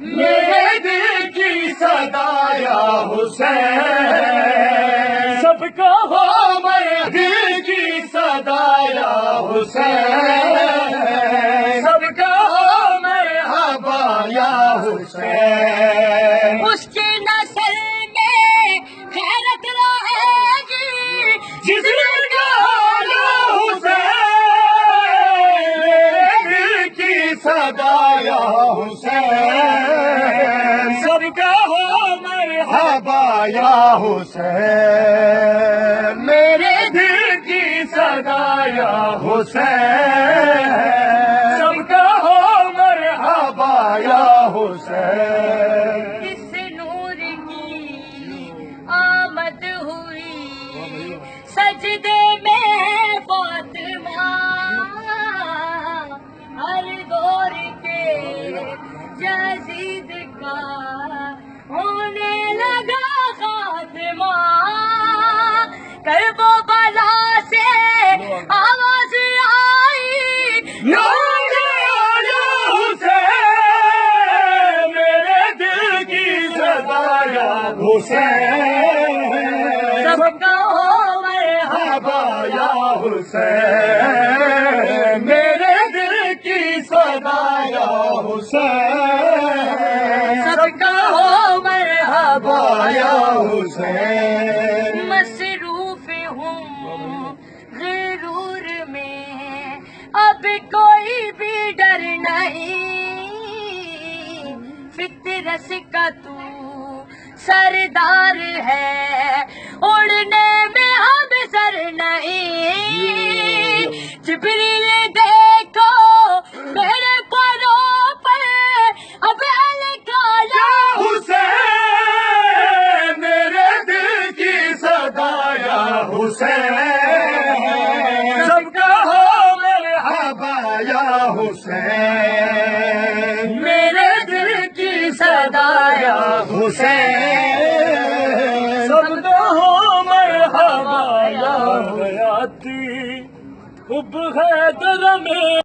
میرے دل کی صدا یا حسین، سب کا ہو میرے دل کی صدا یا حسین، سب کا ہو مرحبا یا حسین۔ اس کی نسل میں غیرت رہے گی جس دل کا یا حسین، میرے دل کی صدا یا حسین، سب کا ہو مرحبا یا حسین، میرے دل کی صدا یا حسین، سب کا ہو مرحبا یا حسین۔ اس نور کی آمد ہوئی سجدے میں فاطمہ، ہر دور کے یزید کا ہونے لگا خاتمہ، کرب و بلا سے آواز آئی یا حسین، میرے دل کی صدا یا حسین، سب کا ہو مرحبا یا حسین، میرے دل کی صدا یا حسین، سب کا ہو مرحبا یا حسین۔ مصروف ہوں غرور میں اب کوئی بھی ڈر نہیں، فطرت کا تو سردار ہے، اڑنے میں ہم سر نہیں، جبریل دیکھو میرے پروں پر اب لکھا یا حسین، میرے دل کی صدا یا حسین، سب کا ہو مرحبا یا حسین، میرے دل کی صدا یا حسین، سب کا ہو مرحبا یا حیاتی، حب ہے در میں